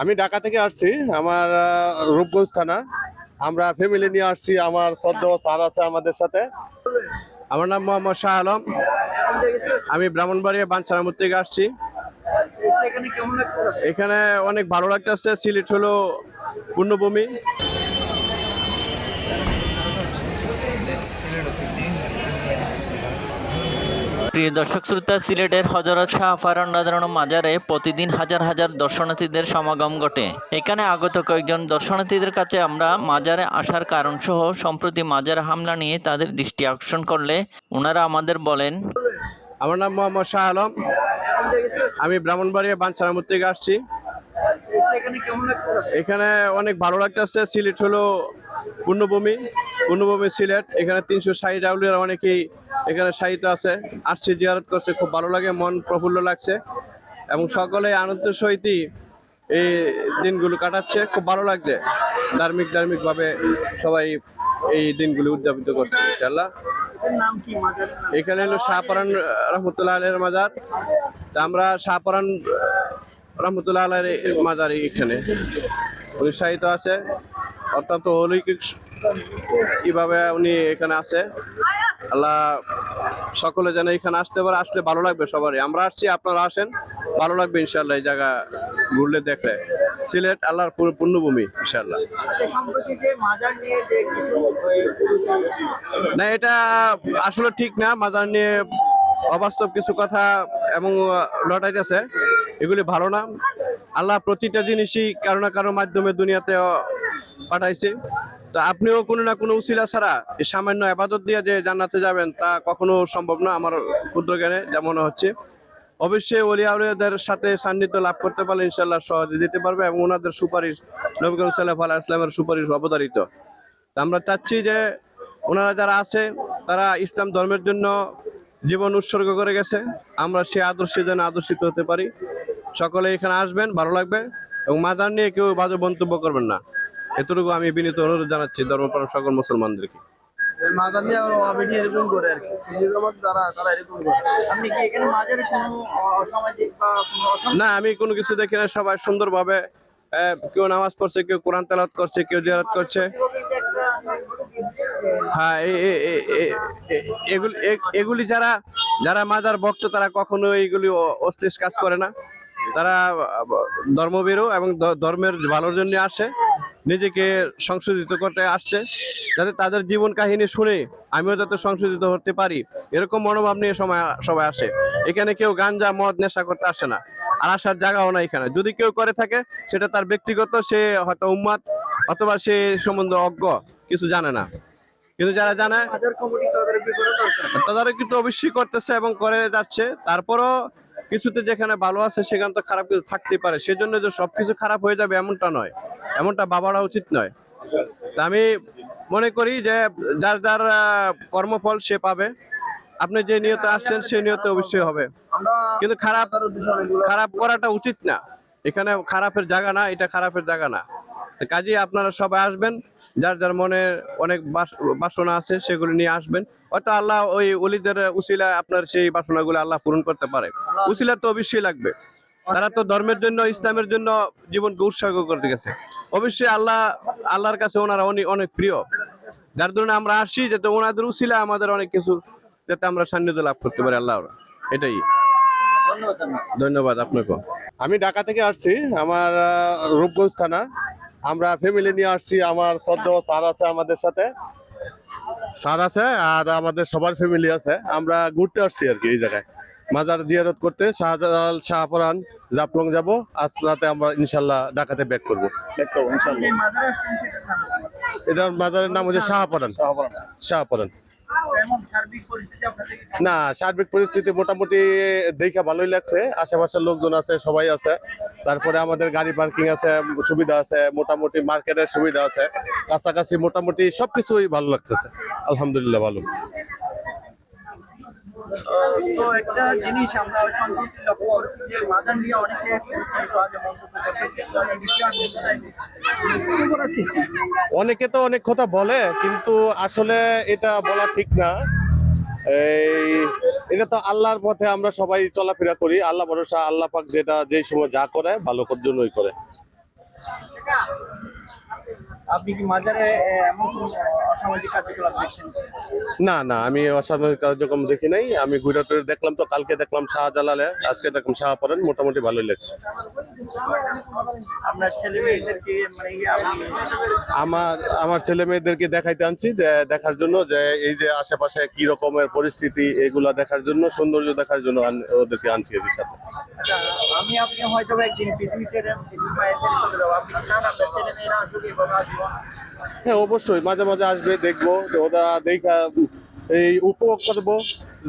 আমি ঢাকা থেকে আসছি। আমার রূপগঞ্জ থানা। আমরা ফ্যামিলি নিয়ে আসছি। আমার সদ্য স্যার আছে আমাদের সাথে। আমার নাম মোহাম্মদ শাহ আলম। আমি ব্রাহ্মণবাড়িয়া বাঞ্ছারামপুর থেকে আসছি। এখানে অনেক ভালো লাগতেছে। সিলেট হলো পূর্ণভূমি। প্রিয় দর্শক শ্রোতা, সিলেটের হযরত শাহ ফারান রাদিয়াল্লাহু মাজারে প্রতিদিন হাজার হাজার দর্শনার্থীদের সমাগম ঘটে। এখানে আগত কয়েকজন দর্শনার্থীদের কাছে আমরা মাজারে আসার কারণ সহ সম্প্রতি মাজারে হামলা নিয়ে তাদের দৃষ্টি আকর্ষণ করলে ওনারা আমাদের বলেন, আমার নাম মোহাম্মদ শাহ আলম। আমি ব্রাহ্মণবাড়িয়া বাঞ্ছারামপুর থেকে আসছি। এখানে অনেক ভালো লাগতেছে। সিলেট হলো পূর্ণভূমি। পূর্ণভূমি সিলেট। এখানে 360 আউলিয়ার অনেকেই এখানে শায়িত আছে। আসছে, জিয়ারত করছে, খুব ভালো লাগে, মন প্রফুল্ল লাগছে এবং সকলে আনন্দের সহিত এই দিনগুলো কাটাচ্ছে। খুব ভালো লাগছে। ধার্মিক ভাবে সবাই এই দিনগুলো উদযাপিত করছে ইনশাআল্লাহ। এখানে হলো শাহপরান রহমতুল্লাহ আলাইহির মাজার। তা আমরা শাহপরান রহমতুল্লাহ আলাইহির মাজার এখানে উনি শায়িত আছে, অত্যন্ত অলৌকিক কিভাবে উনি এখানে আছে। আল্লাহ সকলে যেন এখানে আসতে পারে। আসলে ভালো লাগবে সবারই। আমরা আসছি, আপনারা আসেন, ভালো লাগবে ইনশাআল্লাহ। এই জায়গা ঘুরলে দেখলে সিলেট আল্লাহর পূর্ণভূমি ইনশাআল্লাহ। না, এটা আসলে ঠিক না। মাজার নিয়ে অবাস্তব কিছু কথা এবং লটাইতেছে, এগুলি ভালো না। আল্লাহ প্রতিটা জিনিসই কারো না কারো মাধ্যমে দুনিয়াতে পাঠাইছে। তো আপনিও কোনো না কোনো উসিলা ছাড়া এই সামান্য ইবাদত দিয়ে যে জান্নাতে যাবেন তা কখনো সম্ভব না আমার ক্ষুদ্র জ্ঞানে যা মনে হচ্ছে। অবশ্যই ওলিয়া আউলিয়াদের সাথে সান্নিধ্য লাভ করতে পারলে ইনশাআল্লাহ সহজে যেতে পারবে এবং ওনাদের সুপারিশ নবী করিম সাল্লাল্লাহু আলাইহি ওয়াসাল্লামের সুপারিশ অবধারিত। আমরা চাচ্ছি যে ওনারা যারা আছে তারা ইসলাম ধর্মের জন্য জীবন উৎসর্গ করে গেছে। আমরা সে আদর্শে যেন আদর্শিত হতে পারি। সকলে এখানে আসবেন, ভালো লাগবে এবং মাজার নিয়ে কেউ বাজে মন্তব্য করবেন না, এতটুকু আমি বিনীত অনুরোধ জানাচ্ছি ধর্মপ্রাণ সকল মুসলমানদেরকে। না, আমি কোনো কিছু দেখি না। সবাই সুন্দরভাবে কেউ নামাজ পড়ছে, কেউ কোরআন তেলাওয়াত করছে, কেউ জিয়ারত করছে। হ্যাঁ, এগুলি যারা যারা মাজার ভক্ত তারা কখনো এইগুলি অশ্লীল কাজ করে না। তারা ধর্মভীরু এবং ধর্মের ভালোর জন্য আসে, নিজেকে সংশোধিত করতে আসছে, যাতে তাদের জীবন কাহিনী শুনে আমিও যাতে সংশোধিত হতে পারি, এরকম মনোভাব নিয়ে সবাই আসে। এখানে কেউ গাঞ্জা মদ নেশা করতে আসে না, আর আসার জায়গাও না এখানে। যদি কেউ করে থাকে সেটা তার ব্যক্তিগত, সে হয়তো উম্মাদ অথবা সে সম্বন্ধে অজ্ঞ, কিছু জানে না। কিন্তু যারা জানে তাদের কিন্তু অবশ্যই করতেছে এবং করে যাচ্ছে। তারপরও কিছুতে যেখানে ভালো আছে সেখানে তো খারাপ কিছু থাকতেই পারে। সেজন্য যে সবকিছু খারাপ হয়ে যাবে এমনটা নয়, এমনটা ভাবাটা উচিত নয়। তা আমি মনে করি যে যার যার কর্মফল সে পাবে। আপনি যে নিয়তে আসছেন সে নিয়তে অবশ্যই হবে, কিন্তু খারাপ করাটা উচিত না। এখানে খারাপের জায়গা না, এটা খারাপের জায়গা না। কাজেই আপনারা সবাই আসবেন, যার যার মনে অনেক বাসনা আছে সেগুলি নিয়ে আসবেন। হয়তো আল্লাহ ওই ওলিদের উসিলা আপনার সেই বাসনাগুলো আল্লাহ পূরণ করতে পারে। উসিলা তো অবশ্যই লাগবে। তারা তো ধর্মের জন্য, ইসলামের জন্য জীবনকে উৎসর্গ করতে গেছে। অবশ্যই আল্লাহর কাছে ওনারা অনেক প্রিয়, যার জন্য আমরা আসছি যাতে ওনাদের উসিলা আমাদের অনেক কিছু যাতে আমরা সান্নিধ্য লাভ করতে পারি আল্লাহ। এটাই। ধন্যবাদ আপনাকে। আমি ঢাকা থেকে আসছি। আমার রূপগঞ্জ থানা। আমরা ফ্যামিলি নিয়ে আসছি। আমার সদ্য স্যার আছে আমাদের সাথে, স্যার আছে আর আমাদের সবার ফ্যামিলি আছে। আমরা ঘুরতে আসছি আর কি এই জায়গায় মাজার জিয়ারত করতে। শাহজালাল, শাহপরান, জাফলং যাব। আজ রাতে আমরা ইনশাল্লাহ ঢাকাতে ব্যাক করবো। এটার মাজারের নাম হচ্ছে শাহপরান। শাহপরান। না, সার্বিক পরিস্থিতি মোটামুটি দেখে ভালোই লাগছে। আশেপাশের লোকজন আছে, সবাই আছে। তারপরে আমাদের গাড়ি পার্কিং আছে, সুবিধা আছে, মোটামুটি মার্কেটের সুবিধা আছে কাছাকাছি। মোটামুটি সবকিছুই ভালো লাগতেছে, আলহামদুলিল্লাহ ভালো। তো একটা জিনিস আমরা সম্প্রতি লক্ষ্য করছি যে মাজার নিয়ে অনেকে অনেকে তো অনেক কথা বলে, কিন্তু আসলে এটা বলা ঠিক না। এটা তো আল্লাহর পথে আমরা সবাই চলাফেরা করি। আল্লাহ ভরসা, আল্লাহ পাক যেটা যে সময় যা করে ভালো জন্যই করে। আপনি কি মাজারে এমন কোনো অসামাজিক কার্যকলাপ দেখছেন? না না, আমি অসামরিক কার্যক্রম দেখি নাই। আমি ঘুরে টুরে দেখলাম, তো কালকে দেখলাম শাহজালালে, আজকে দেখলাম শাহপরান, মোটামুটি ভালোই লাগছে। আপনার ছেলে মেয়েদেরকে মানে আপনি আমার ছেলে মেয়েদেরকে দেখাইতে আনছি, দেখার জন্য যে এই যে আশেপাশে কি রকমের পরিস্থিতি, এগুলা দেখার জন্য, সৌন্দর্য দেখার জন্য ওদেরকে আনছি এদের সাথে। আচ্ছা, আমি আপনি হয়তো বা একদিন পৃথিবী ছেড়ে পৃথিবী মায়ের ছেড়ে চলে যাবো, আপনি কি চান আপনার ছেলে মেয়েরা আসুক এভাবে আসবো? হ্যাঁ, অবশ্যই মাঝে মাঝে আসবে, দেখবো ওরা দেখা, এই উপভোগ করবো।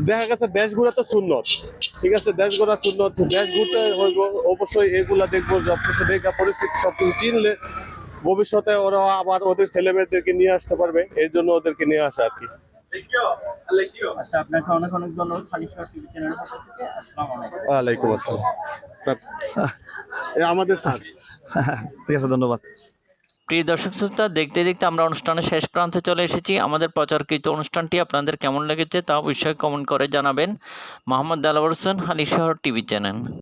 দেখা গেছে দেশ ঘোরা তো সুন্নত, ঠিক আছে, দেশ ঘোরা সুন্নত, দেশ ঘুরতে হইব, অবশ্যই এগুলা দেখবো, সবকিছু দেখা, পরিস্থিতি সবকিছু চিনলে ভবিষ্যতে ওরা আবার ওদের ছেলে মেয়েদেরকে নিয়ে আসতে পারবে, এর জন্য ওদেরকে নিয়ে আসা আর কি। আচ্ছা, আপনাকে অনেক অনেক ধন্যবাদ খালিদ শহর টিভি চ্যানেলের পক্ষ থেকে। আসসালামু আলাইকুম। ওয়ালাইকুম আসসালাম স্যার। এ আমাদের স্যার। ঠিক আছে, ধন্যবাদ। প্রিয় দর্শক শ্রোতা, দেখতে দেখতে আমরা অনুষ্ঠানের শেষ প্রান্তে চলে এসেছি। আমাদের প্রচারকৃত অনুষ্ঠানটি আপনাদের কেমন লেগেছে তা অবশ্যই কমেন্ট করে জানাবেন। Mohammad Delawar Hossain, Halishahar TV channel.